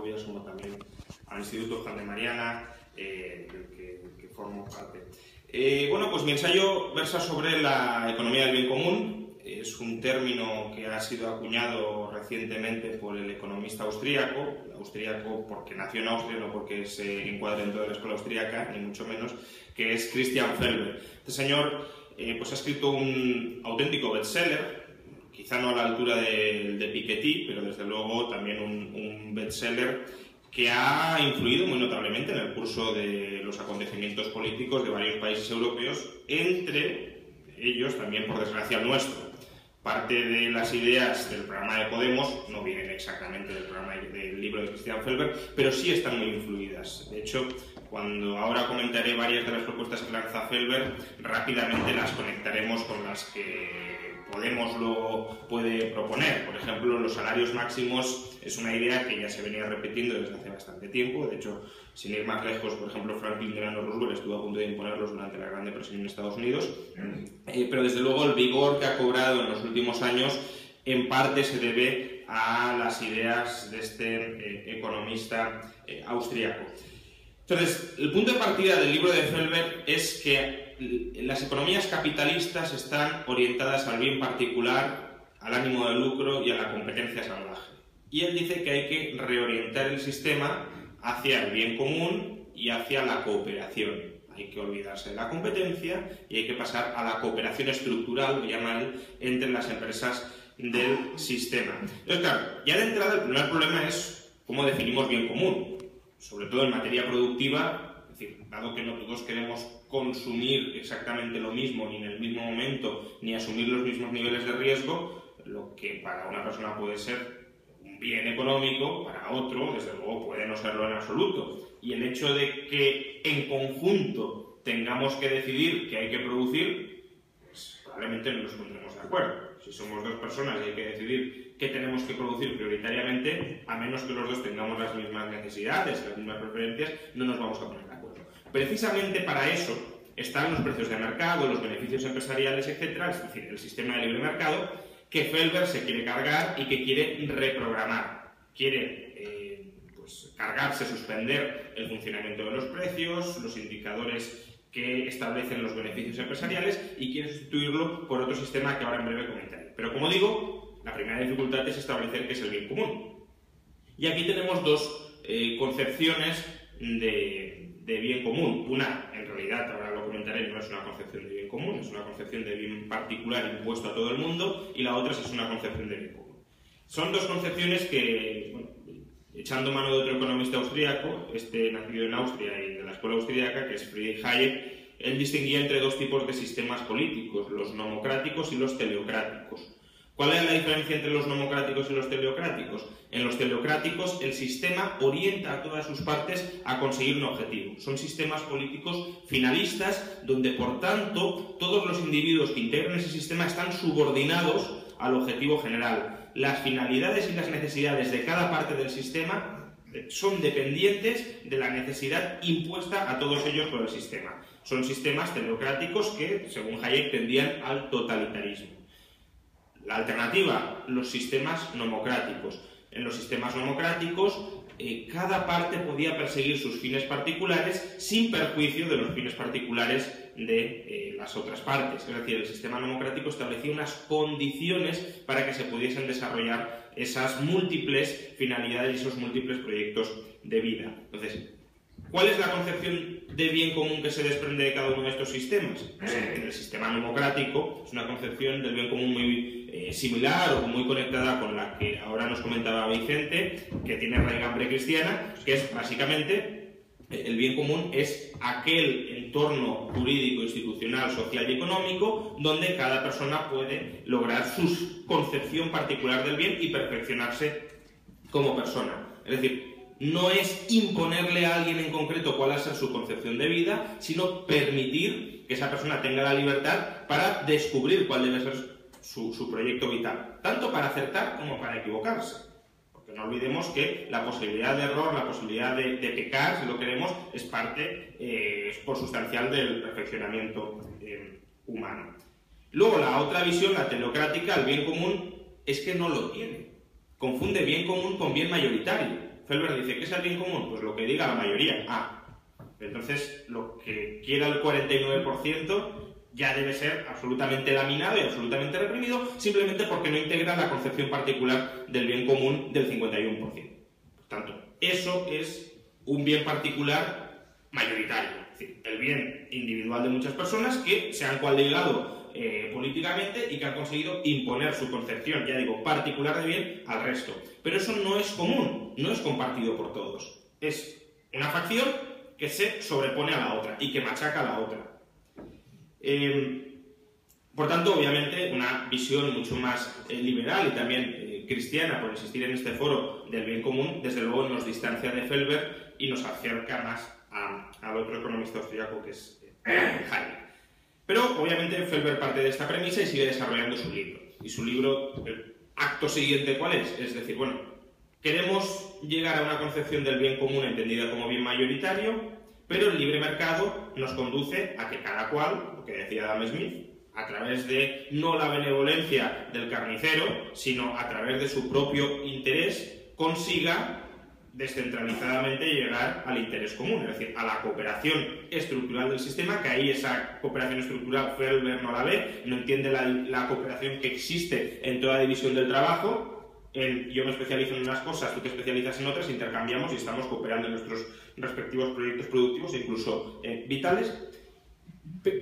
Covarrubias como también al Instituto Juan de Mariana, del que formo parte. Bueno, pues mi ensayo versa sobre la economía del bien común. Es un término que ha sido acuñado recientemente por el economista austríaco porque nació en Austria, no porque se encuadre dentro de la escuela austríaca, ni mucho menos, que es Christian Felber. Este señor pues ha escrito un auténtico bestseller, quizá no a la altura de Piketty, pero desde luego también un bestseller que ha influido muy notablemente en el curso de los acontecimientos políticos de varios países europeos, entre ellos también, por desgracia, el nuestro. Parte de las ideas del programa de Podemos no vienen exactamente del libro de Christian Felber, pero sí están muy influidas. De hecho, cuando ahora comentaré varias de las propuestas que lanza Felber, rápidamente las conectaremos con las que Podemos lo puede proponer. Por ejemplo, los salarios máximos es una idea que ya se venía repitiendo desde hace bastante tiempo. De hecho, sin ir más lejos, por ejemplo, Franklin Delano Roosevelt estuvo a punto de imponerlos durante la Gran Depresión en Estados Unidos. Pero desde luego el vigor que ha cobrado en los últimos años en parte se debe a las ideas de este economista austríaco. Entonces, el punto de partida del libro de Felber es que las economías capitalistas están orientadas al bien particular, al ánimo de lucro y a la competencia salvaje. Y él dice que hay que reorientar el sistema hacia el bien común y hacia la cooperación. Hay que olvidarse de la competencia y hay que pasar a la cooperación estructural, lo llaman, entre las empresas del sistema. Entonces, claro, ya de entrada el primer problema es cómo definimos bien común, sobre todo en materia productiva. Es decir, dado que no todos queremos consumir exactamente lo mismo, ni en el mismo momento, ni asumir los mismos niveles de riesgo, lo que para una persona puede ser un bien económico, para otro, desde luego, puede no serlo en absoluto. Y el hecho de que en conjunto tengamos que decidir qué hay que producir, pues probablemente no nos pondremos de acuerdo. Si somos dos personas y hay que decidir qué tenemos que producir prioritariamente, a menos que los dos tengamos las mismas necesidades, las mismas preferencias, no nos vamos a poner de acuerdo. Precisamente para eso están los precios de mercado, los beneficios empresariales, etc., es decir, el sistema de libre mercado, que Felber se quiere cargar y que quiere reprogramar. Quiere cargarse, suspender el funcionamiento de los precios, los indicadores que establecen los beneficios empresariales, y quiere sustituirlo por otro sistema que ahora en breve comentaré. Pero como digo, la primera dificultad es establecer qué es el bien común. Y aquí tenemos dos concepciones de bien común. Una, en realidad, ahora lo comentaré, no es una concepción de bien común, es una concepción de bien particular impuesto a todo el mundo, y la otra es una concepción de bien común. Son dos concepciones que, bueno, echando mano de otro economista austríaco, nacido en Austria y de la escuela austríaca, que es Friedrich Hayek, él distinguía entre dos tipos de sistemas políticos, los nomocráticos y los teleocráticos. ¿Cuál es la diferencia entre los nomocráticos y los teleocráticos? En los teleocráticos el sistema orienta a todas sus partes a conseguir un objetivo. Son sistemas políticos finalistas donde, por tanto, todos los individuos que integran ese sistema están subordinados al objetivo general. Las finalidades y las necesidades de cada parte del sistema son dependientes de la necesidad impuesta a todos ellos por el sistema. Son sistemas teleocráticos que, según Hayek, tendían al totalitarismo. La alternativa, los sistemas nomocráticos. En los sistemas nomocráticos, cada parte podía perseguir sus fines particulares sin perjuicio de los fines particulares de las otras partes. Es decir, el sistema democrático establecía unas condiciones para que se pudiesen desarrollar esas múltiples finalidades y esos múltiples proyectos de vida. Entonces, ¿cuál es la concepción de bien común que se desprende de cada uno de estos sistemas? Pues en el sistema democrático es una concepción del bien común muy similar o muy conectada con la que ahora nos comentaba Vicente, que tiene raigambre cristiana, que es básicamente el bien común es aquel entorno jurídico, institucional, social y económico donde cada persona puede lograr su concepción particular del bien y perfeccionarse como persona. Es decir, no es imponerle a alguien en concreto cuál va a ser su concepción de vida, sino permitir que esa persona tenga la libertad para descubrir cuál debe ser su proyecto vital, tanto para acertar como para equivocarse. Porque no olvidemos que la posibilidad de error, la posibilidad de pecar, si lo queremos, es parte sustancial del perfeccionamiento humano. Luego, la otra visión, la teleocrática, el bien común, es que no lo tiene. Confunde bien común con bien mayoritario. Felber dice, ¿qué es el bien común? Pues lo que diga la mayoría. Entonces lo que quiera el 49% ya debe ser absolutamente laminado y absolutamente reprimido, simplemente porque no integra la concepción particular del bien común del 51%. Por tanto, eso es un bien particular mayoritario, es decir, el bien individual de muchas personas que se han coaligado políticamente y que han conseguido imponer su concepción, ya digo, particular de bien al resto. Pero eso no es común, no es compartido por todos. Es una facción que se sobrepone a la otra y que machaca a la otra. Por tanto, obviamente, una visión mucho más liberal y también cristiana, por insistir en este foro del bien común, desde luego nos distancia de Felber y nos acerca más al otro economista austríaco que es Hayek. Pero, obviamente, Felber parte de esta premisa y sigue desarrollando su libro. Y su libro, el acto siguiente, ¿cuál es? Es decir, bueno, queremos llegar a una concepción del bien común entendida como bien mayoritario, pero el libre mercado nos conduce a que cada cual, lo que decía Adam Smith, a través de no la benevolencia del carnicero, sino a través de su propio interés, consiga descentralizadamente llegar al interés común, es decir, a la cooperación estructural del sistema, que ahí esa cooperación estructural Felber no la ve, no entiende la cooperación que existe en toda división del trabajo. Yo me especializo en unas cosas, tú te especializas en otras, intercambiamos y estamos cooperando en nuestros respectivos proyectos productivos, incluso vitales.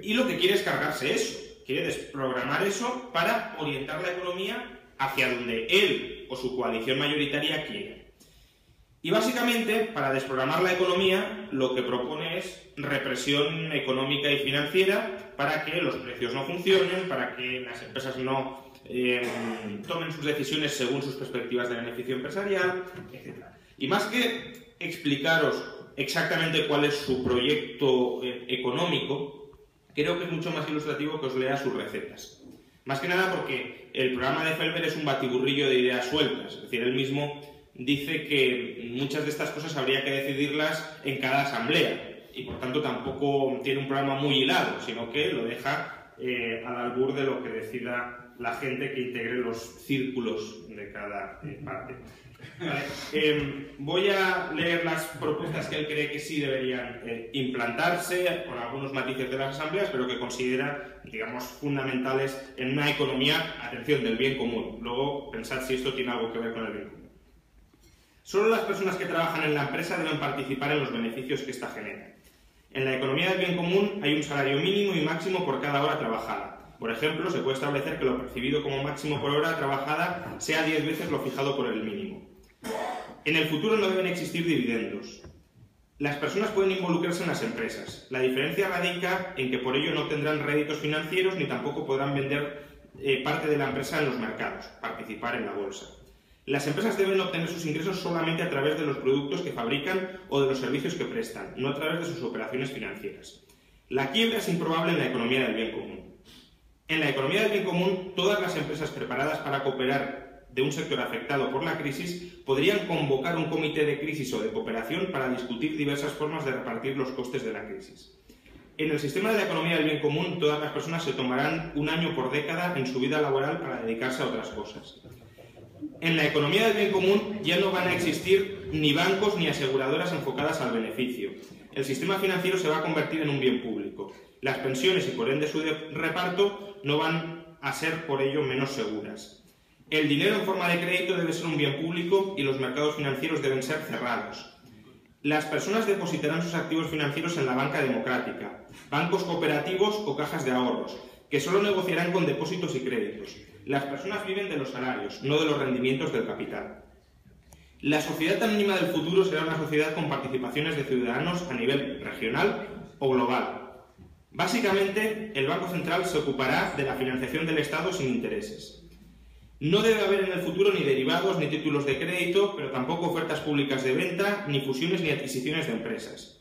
Y lo que quiere es cargarse eso, quiere desprogramar eso para orientar la economía hacia donde él o su coalición mayoritaria quiere. Y básicamente, para desprogramar la economía, lo que propone es represión económica y financiera para que los precios no funcionen, para que las empresas no tomen sus decisiones según sus perspectivas de beneficio empresarial, etc. Y más que explicaros exactamente cuál es su proyecto económico, creo que es mucho más ilustrativo que os lea sus recetas. Más que nada porque el programa de Felber es un batiburrillo de ideas sueltas, es decir, él mismo dice que muchas de estas cosas habría que decidirlas en cada asamblea y por tanto tampoco tiene un programa muy hilado, sino que lo deja al albur de lo que decida la gente que integre los círculos de cada parte. Vale. Voy a leer las propuestas que él cree que sí deberían implantarse, con algunos matices de las asambleas, pero que considera, digamos, fundamentales en una economía, atención, del bien común. Luego, pensad si esto tiene algo que ver con el bien común. Solo las personas que trabajan en la empresa deben participar en los beneficios que ésta genera. En la economía del bien común hay un salario mínimo y máximo por cada hora trabajada. Por ejemplo, se puede establecer que lo percibido como máximo por hora trabajada sea 10 veces lo fijado por el mínimo. En el futuro no deben existir dividendos. Las personas pueden involucrarse en las empresas. La diferencia radica en que por ello no tendrán réditos financieros ni tampoco podrán vender parte de la empresa en los mercados, participar en la bolsa. Las empresas deben obtener sus ingresos solamente a través de los productos que fabrican o de los servicios que prestan, no a través de sus operaciones financieras. La quiebra es improbable en la economía del bien común. En la economía del bien común, todas las empresas preparadas para cooperar de un sector afectado por la crisis podrían convocar un comité de crisis o de cooperación para discutir diversas formas de repartir los costes de la crisis. En el sistema de la economía del bien común, todas las personas se tomarán un año por década en su vida laboral para dedicarse a otras cosas. En la economía del bien común ya no van a existir ni bancos ni aseguradoras enfocadas al beneficio. El sistema financiero se va a convertir en un bien público. Las pensiones y por ende su reparto no van a ser por ello menos seguras. El dinero en forma de crédito debe ser un bien público y los mercados financieros deben ser cerrados. Las personas depositarán sus activos financieros en la banca democrática, bancos cooperativos o cajas de ahorros, que solo negociarán con depósitos y créditos. Las personas viven de los salarios, no de los rendimientos del capital. La sociedad anónima del futuro será una sociedad con participaciones de ciudadanos a nivel regional o global. Básicamente, el Banco Central se ocupará de la financiación del Estado sin intereses. No debe haber en el futuro ni derivados ni títulos de crédito, pero tampoco ofertas públicas de venta, ni fusiones ni adquisiciones de empresas.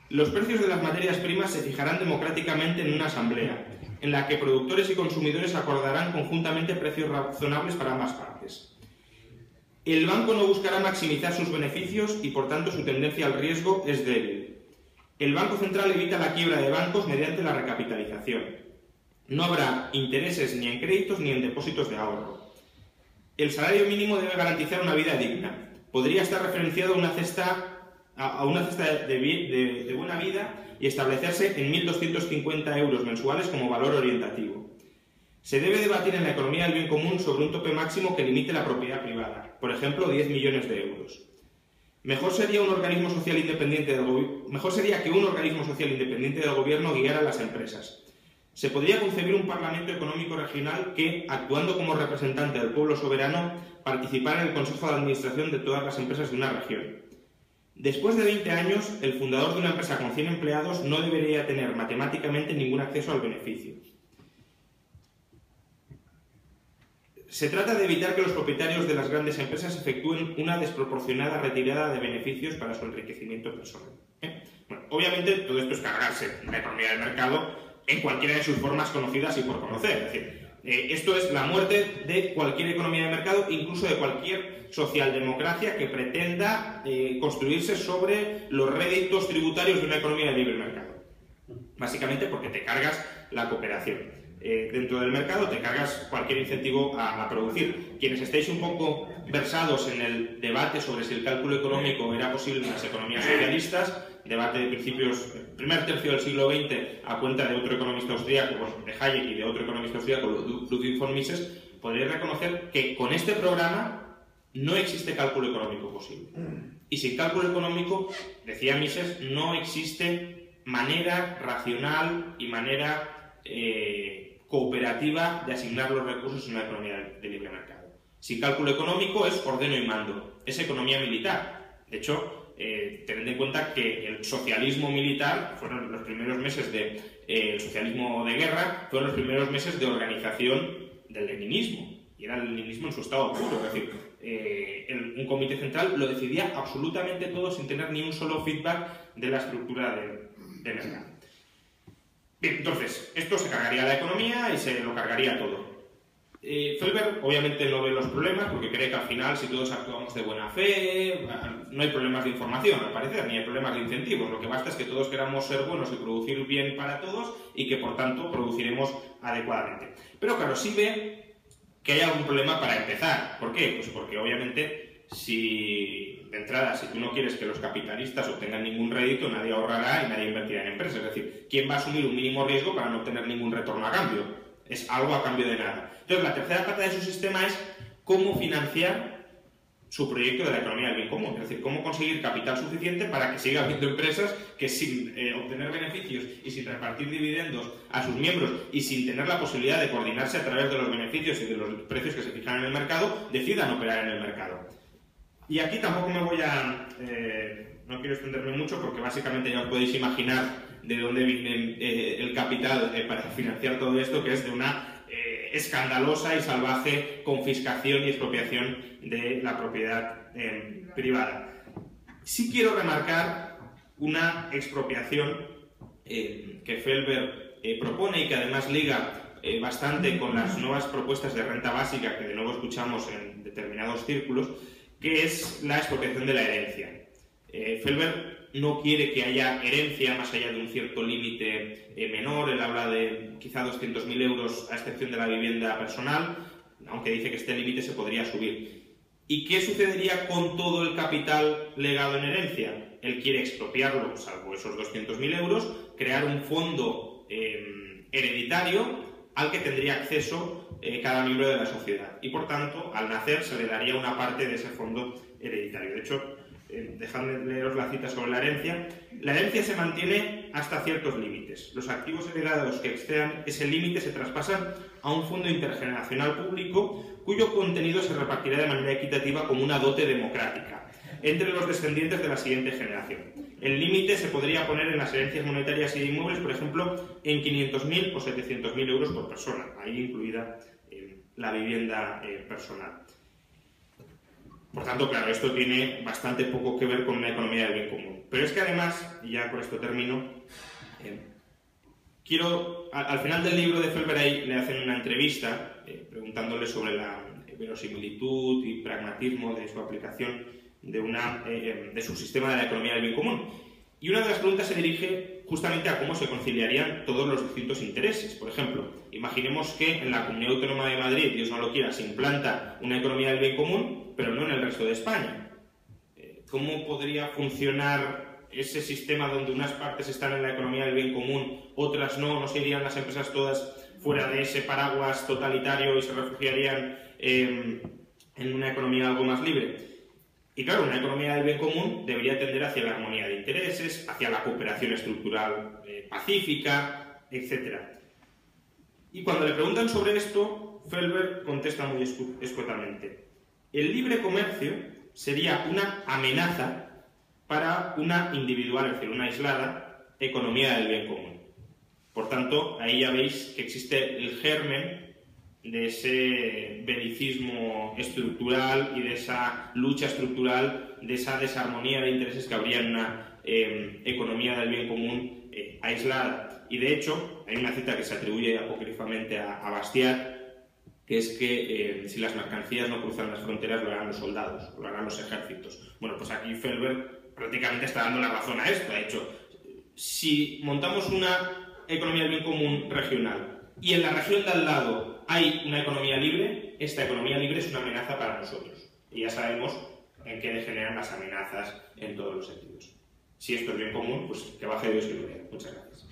Los precios de las materias primas se fijarán democráticamente en una asamblea, en la que productores y consumidores acordarán conjuntamente precios razonables para ambas partes. El banco no buscará maximizar sus beneficios y, por tanto, su tendencia al riesgo es débil. El Banco Central evita la quiebra de bancos mediante la recapitalización. No habrá intereses ni en créditos ni en depósitos de ahorro. El salario mínimo debe garantizar una vida digna. podría estar referenciado a una cesta de buena vida y establecerse en 1.250 euros mensuales como valor orientativo. Se debe debatir en la economía del bien común sobre un tope máximo que limite la propiedad privada, por ejemplo, 10 millones de euros. Mejor sería que un organismo social independiente del gobierno guiara a las empresas. Se podría concebir un Parlamento Económico Regional que, actuando como representante del pueblo soberano, participara en el Consejo de Administración de todas las empresas de una región. Después de 20 años, el fundador de una empresa con 100 empleados no debería tener matemáticamente ningún acceso al beneficio. Se trata de evitar que los propietarios de las grandes empresas efectúen una desproporcionada retirada de beneficios para su enriquecimiento personal. Bueno, obviamente todo esto es cargarse la economía del mercado en cualquiera de sus formas conocidas y por conocer. Es decir, esto es la muerte de cualquier economía de mercado, incluso de cualquier socialdemocracia que pretenda construirse sobre los réditos tributarios de una economía de libre mercado. Básicamente porque te cargas la cooperación. Dentro del mercado te cargas cualquier incentivo a producir. Quienes estéis un poco versados en el debate sobre si el cálculo económico era posible en las economías socialistas, debate de principios, primer tercio del siglo XX, a cuenta de otro economista austríaco, de Hayek, y de otro economista austríaco, Ludwig von Mises, podréis reconocer que con este programa no existe cálculo económico posible. Y sin cálculo económico, decía Mises, no existe manera racional y manera cooperativa de asignar los recursos en una economía de libre mercado. Sin cálculo económico es ordeno y mando, es economía militar. De hecho, tened en cuenta que el socialismo militar fueron los primeros meses el socialismo de guerra, fueron los primeros meses de organización del leninismo, y era el leninismo en su estado puro, es decir, un comité central lo decidía absolutamente todo sin tener ni un solo feedback de la estructura de mercado. Bien, entonces, esto se cargaría la economía y se lo cargaría todo. Felber obviamente no ve los problemas porque cree que al final, si todos actuamos de buena fe, no hay problemas de información, al parecer, ni hay problemas de incentivos. Lo que basta es que todos queramos ser buenos y producir bien para todos y que, por tanto, produciremos adecuadamente. Pero claro, sí ve que hay algún problema para empezar. ¿Por qué? Pues porque obviamente, de entrada, si tú no quieres que los capitalistas obtengan ningún rédito, nadie ahorrará y nadie invertirá en empresas. Es decir, ¿quién va a asumir un mínimo riesgo para no obtener ningún retorno a cambio? Es algo a cambio de nada. Entonces, la tercera pata de su sistema es cómo financiar su proyecto de la economía del bien común. Es decir, cómo conseguir capital suficiente para que siga habiendo empresas que sin obtener beneficios y sin repartir dividendos a sus miembros y sin tener la posibilidad de coordinarse a través de los beneficios y de los precios que se fijan en el mercado, decidan operar en el mercado. Y aquí tampoco me voy a... no quiero extenderme mucho porque básicamente ya os podéis imaginar de dónde viene el capital para financiar todo esto, que es de una escandalosa y salvaje confiscación y expropiación de la propiedad privada. Sí quiero remarcar una expropiación que Felber propone y que además liga bastante con las nuevas propuestas de renta básica que de nuevo escuchamos en determinados círculos, que es la expropiación de la herencia. Felber no quiere que haya herencia más allá de un cierto límite menor. Él habla de quizá 200.000 euros a excepción de la vivienda personal, aunque dice que este límite se podría subir. ¿Y qué sucedería con todo el capital legado en herencia? Él quiere expropiarlo, salvo esos 200.000 euros, crear un fondo hereditario al que tendría acceso cada miembro de la sociedad. Y por tanto, al nacer se le daría una parte de ese fondo hereditario. De hecho, dejadme leeros la cita sobre la herencia. La herencia se mantiene hasta ciertos límites. Los activos heredados que excedan ese límite se traspasan a un fondo intergeneracional público cuyo contenido se repartirá de manera equitativa como una dote democrática entre los descendientes de la siguiente generación. El límite se podría poner en las herencias monetarias y de inmuebles, por ejemplo, en 500.000 o 700.000 euros por persona, ahí incluida la vivienda personal. Por tanto, claro, esto tiene bastante poco que ver con una economía del bien común. Pero es que además, y ya con esto termino, al final del libro de Felber le hacen una entrevista preguntándole sobre la verosimilitud y pragmatismo de su aplicación de su sistema de la economía del bien común. Y una de las preguntas se dirige justamente a cómo se conciliarían todos los distintos intereses. Por ejemplo, imaginemos que en la Comunidad Autónoma de Madrid, Dios no lo quiera, se implanta una economía del bien común, pero no en el resto de España. ¿cómo podría funcionar ese sistema donde unas partes están en la economía del bien común, otras no? ¿No se irían las empresas todas fuera de ese paraguas totalitario y se refugiarían en una economía algo más libre? Y claro, una economía del bien común debería tender hacia la armonía de intereses, hacia la cooperación estructural pacífica, etc. Y cuando le preguntan sobre esto, Felber contesta muy escuetamente: el libre comercio sería una amenaza para una individual, es decir, una aislada economía del bien común. Por tanto, ahí ya veis que existe el germen de ese belicismo estructural y de esa lucha estructural, de esa desarmonía de intereses que habría en una economía del bien común aislada. Y de hecho, hay una cita que se atribuye apócrifamente a Bastiat, que es que si las mercancías no cruzan las fronteras lo harán los soldados, lo harán los ejércitos. Bueno, pues aquí Felber prácticamente está dando la razón a esto. Ha dicho, si montamos una economía del bien común regional y en la región de al lado hay una economía libre, esta economía libre es una amenaza para nosotros. Y ya sabemos en qué degeneran las amenazas en todos los sentidos. Si esto es bien común, pues que baje Dios y lo vea. Muchas gracias.